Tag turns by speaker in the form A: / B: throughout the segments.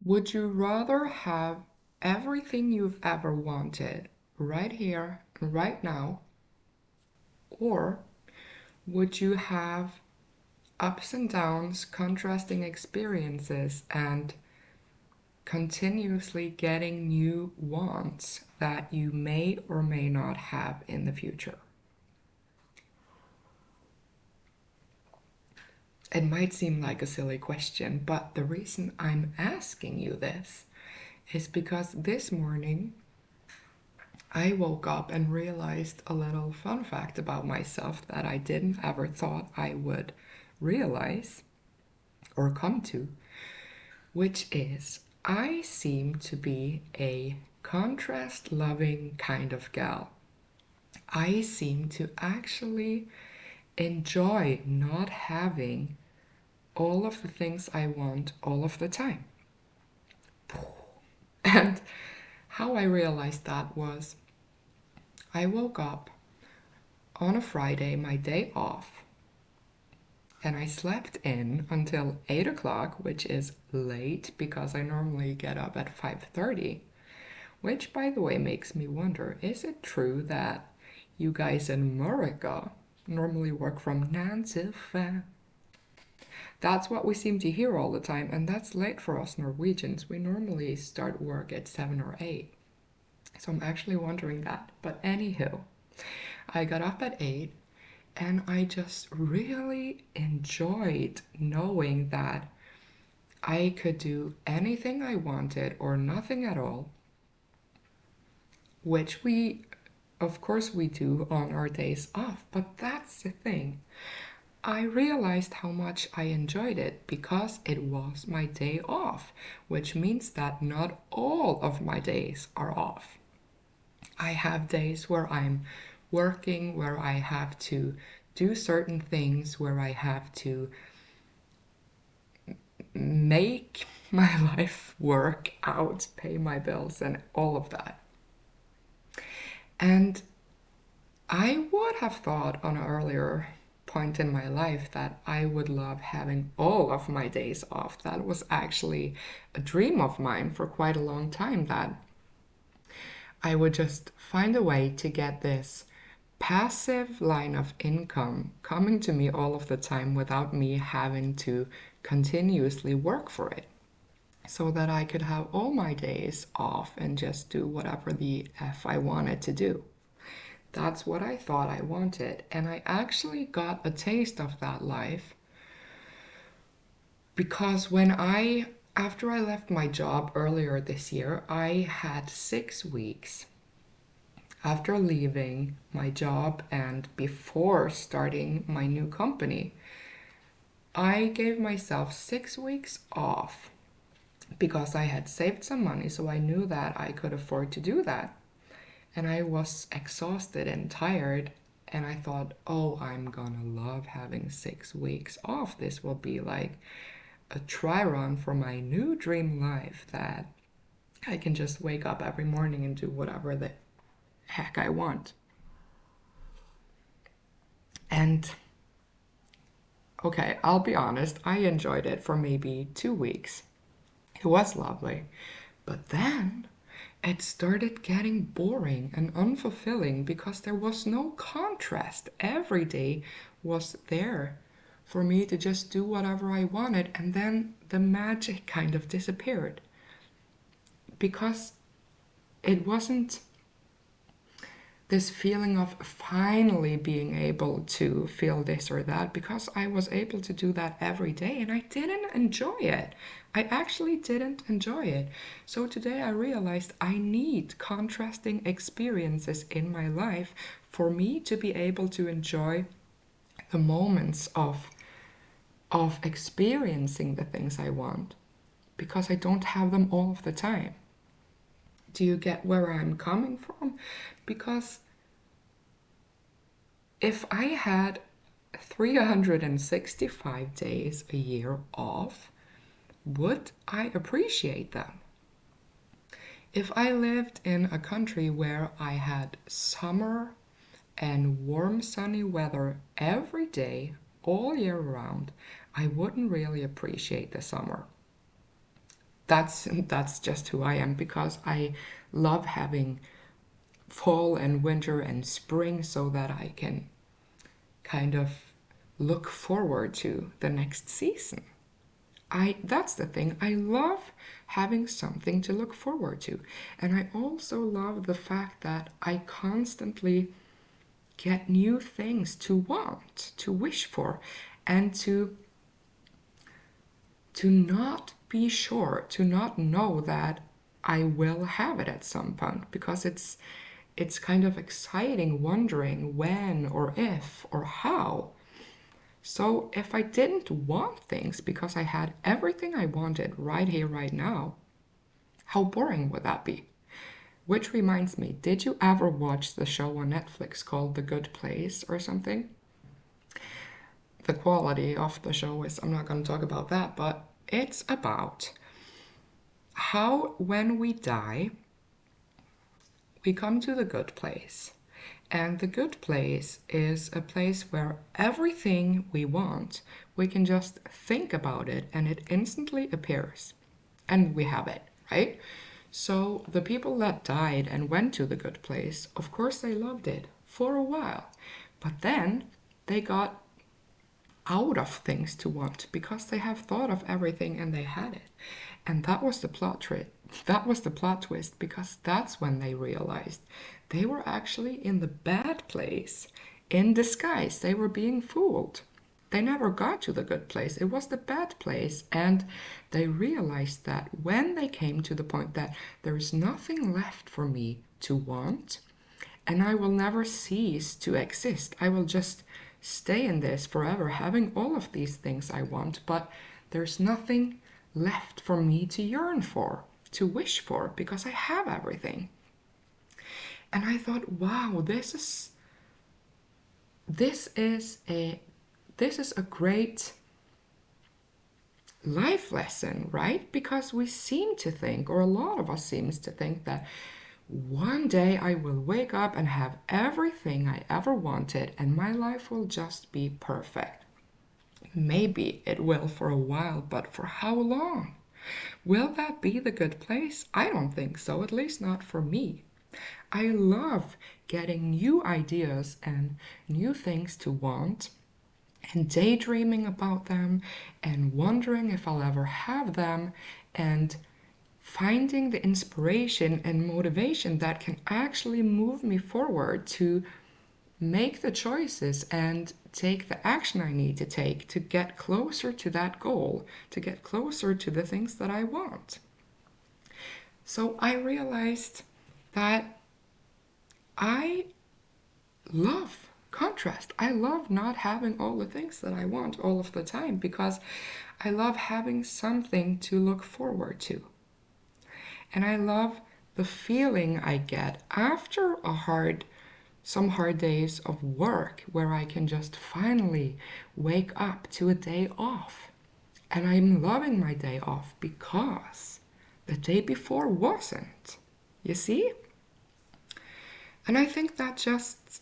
A: Would you rather have everything you've ever wanted right here, right now, or would you have ups and downs, contrasting experiences, and continuously getting new wants that you may or may not have in the future? It might seem like a silly question, but the reason I'm asking you this is because this morning I woke up and realized a little fun fact about myself that I didn't ever thought I would realize or come to, which is I seem to be a contrast loving kind of gal. I seem to actually enjoy not having all of the things I want all of the time. And how I realized that was I woke up on a Friday, my day off, and I slept in until 8 o'clock, which is late because I normally get up at 5:30, which by the way makes me wonder, is it true that you guys in America normally work from 9 to 5? That's what we seem to hear all the time, and that's late for us Norwegians. We normally start work at 7 or 8. So I'm actually wondering that. But anywho, I got up at 8 and I just really enjoyed knowing that I could do anything I wanted or nothing at all, which we, of course, we do on our days off. But that's the thing. I realized how much I enjoyed it because it was my day off, which means that not all of my days are off. I have days where I'm working, where I have to do certain things, where I have to make my life work out, pay my bills, and all of that. And I would have thought on an earlier point in my life that I would love having all of my days off. That was actually a dream of mine for quite a long time, that I would just find a way to get this passive line of income coming to me all of the time without me having to continuously work for it, so that I could have all my days off and just do whatever the F I wanted to do. That's what I thought I wanted, and I actually got a taste of that life because after I left my job earlier this year, I had 6 weeks after leaving my job and before starting my new company. I gave myself 6 weeks off because I had saved some money, so I knew that I could afford to do that. And I was exhausted and tired, and I thought, oh, I'm gonna love having 6 weeks off. This will be like a try run for my new dream life, that I can just wake up every morning and do whatever the heck I want. And okay, I'll be honest, I enjoyed it for maybe 2 weeks. It was lovely. But then it started getting boring and unfulfilling because there was no contrast. Every day was there for me to just do whatever I wanted, and then the magic kind of disappeared because it wasn't this feeling of finally being able to feel this or that, because I was able to do that every day and I didn't enjoy it. I actually didn't enjoy it. So today I realized I need contrasting experiences in my life for me to be able to enjoy the moments of experiencing the things I want, because I don't have them all of the time. Do you get where I'm coming from? Because if I had 365 days a year off, would I appreciate them? If I lived in a country where I had summer and warm sunny weather every day, all year round, I wouldn't really appreciate the summer. that's just who I am, because I love having fall and winter and spring so that I can kind of look forward to the next season. That's the thing. I love having something to look forward to. And I also love the fact that I constantly get new things to want, to wish for, and to not be sure, to not know that I will have it at some point, because it's kind of exciting wondering when or if or how. So if I didn't want things because I had everything I wanted right here, right now, how boring would that be? Which reminds me, did you ever watch the show on Netflix called The Good Place or something? The quality of the show is, I'm not going to talk about that, but it's about how when we die, we come to the good place. And the good place is a place where everything we want, we can just think about it and it instantly appears. And we have it, right? So the people that died and went to the good place, of course they loved it for a while. But then they got out of things to want because they have thought of everything and they had it. And that was the plot twist, because that's when they realized they were actually in the bad place in disguise. They were being fooled. They never got to the good place. It was the bad place. And they realized that when they came to the point that there is nothing left for me to want, and I will never cease to exist. I will just stay in this forever, having all of these things I want, but there's nothing left for me to yearn for, to wish for, because I have everything. And I thought, wow, this is a great life lesson, right? Because we seem to think, or a lot of us seems to think, that one day I will wake up and have everything I ever wanted and my life will just be perfect. Maybe it will for a while, but for how long? Will that be the good place? I don't think so, at least not for me. I love getting new ideas and new things to want and daydreaming about them and wondering if I'll ever have them, and finding the inspiration and motivation that can actually move me forward to make the choices and take the action I need to take to get closer to that goal, to get closer to the things that I want. So I realized that I love contrast. I love not having all the things that I want all of the time, because I love having something to look forward to. And I love the feeling I get after some hard days of work, where I can just finally wake up to a day off. And I'm loving my day off because the day before wasn't. You see? And I think that just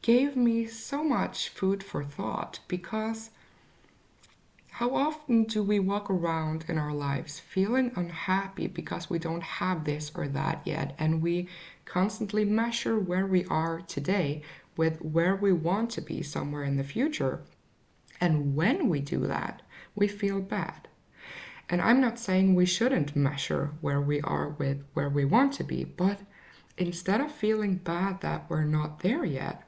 A: gave me so much food for thought, because how often do we walk around in our lives feeling unhappy because we don't have this or that yet, and we constantly measure where we are today with where we want to be somewhere in the future. And when we do that, we feel bad. And I'm not saying we shouldn't measure where we are with where we want to be, but instead of feeling bad that we're not there yet,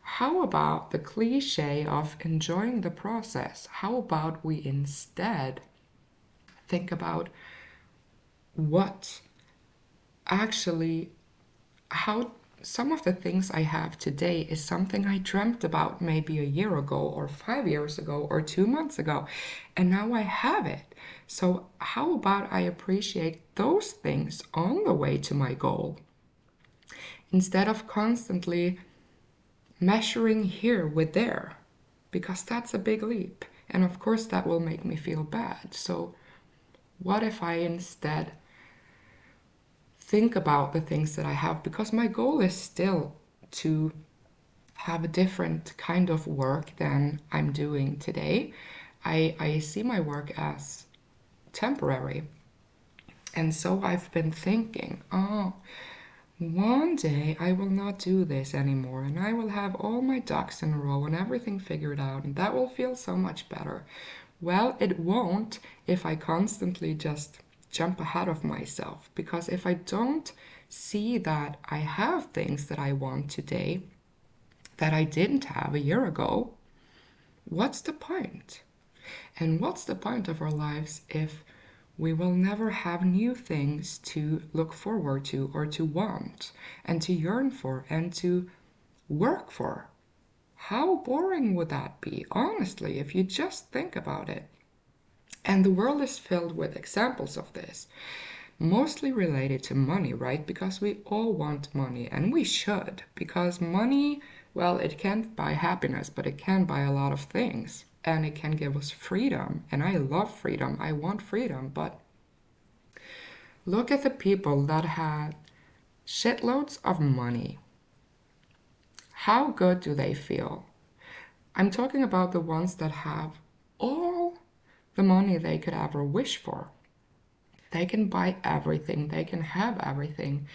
A: how about the cliche of enjoying the process? How about we instead think about what actually, how some of the things I have today is something I dreamt about maybe a year ago, or 5 years ago, or 2 months ago, and now I have it. So how about I appreciate those things on the way to my goal, instead of constantly measuring here with there, because that's a big leap. And of course that will make me feel bad. So what if I instead think about the things that I have, because my goal is still to have a different kind of work than I'm doing today. I see my work as temporary. And so I've been thinking, oh, one day I will not do this anymore and I will have all my ducks in a row and everything figured out, and that will feel so much better. Well, it won't if I constantly just jump ahead of myself, because if I don't see that I have things that I want today that I didn't have a year ago, what's the point? And what's the point of our lives if we will never have new things to look forward to or to want and to yearn for and to work for? How boring would that be, honestly, if you just think about it? And the world is filled with examples of this, mostly related to money, right? Because we all want money, and we should, because money, well, it can't buy happiness, but it can buy a lot of things, and it can give us freedom. And I love freedom. I want freedom, but look at the people that had shitloads of money. How good do they feel? I'm talking about the ones that have all the money they could ever wish for. They can buy everything, they can have everything,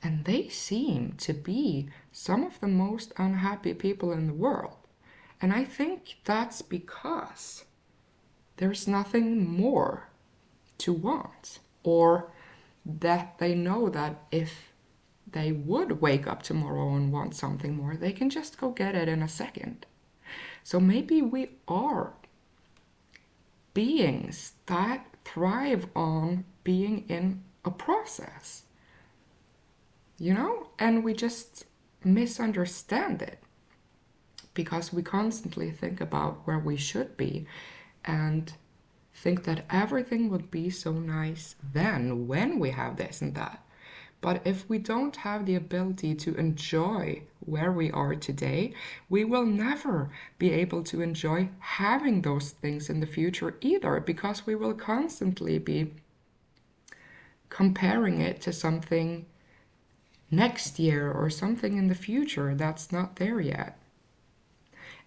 A: and they seem to be some of the most unhappy people in the world. And I think that's because there's nothing more to want, or that they know that if they would wake up tomorrow and want something more, they can just go get it in a second. So maybe we are beings that thrive on being in a process, and we just misunderstand it because we constantly think about where we should be and think that everything would be so nice then when we have this and that. But if we don't have the ability to enjoy where we are today, we will never be able to enjoy having those things in the future either, because we will constantly be comparing it to something next year or something in the future that's not there yet.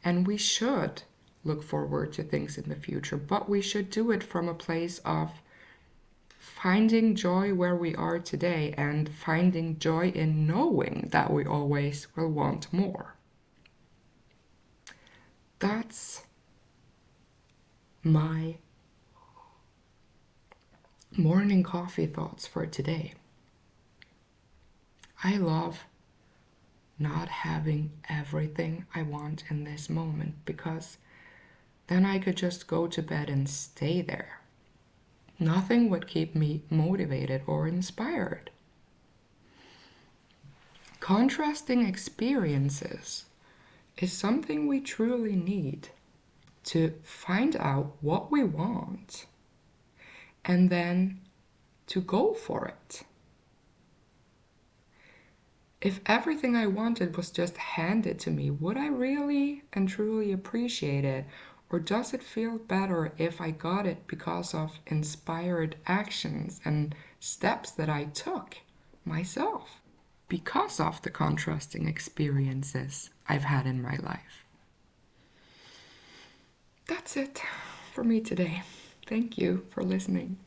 A: And we should look forward to things in the future, but we should do it from a place of finding joy where we are today and finding joy in knowing that we always will want more. That's my morning coffee thoughts for today. I love not having everything I want in this moment, because then I could just go to bed and stay there. Nothing would keep me motivated or inspired. Contrasting experiences is something we truly need to find out what we want and then to go for it. If everything I wanted was just handed to me, would I really and truly appreciate it? Or does it feel better if I got it because of inspired actions and steps that I took myself because of the contrasting experiences I've had in my life? That's it for me today. Thank you for listening.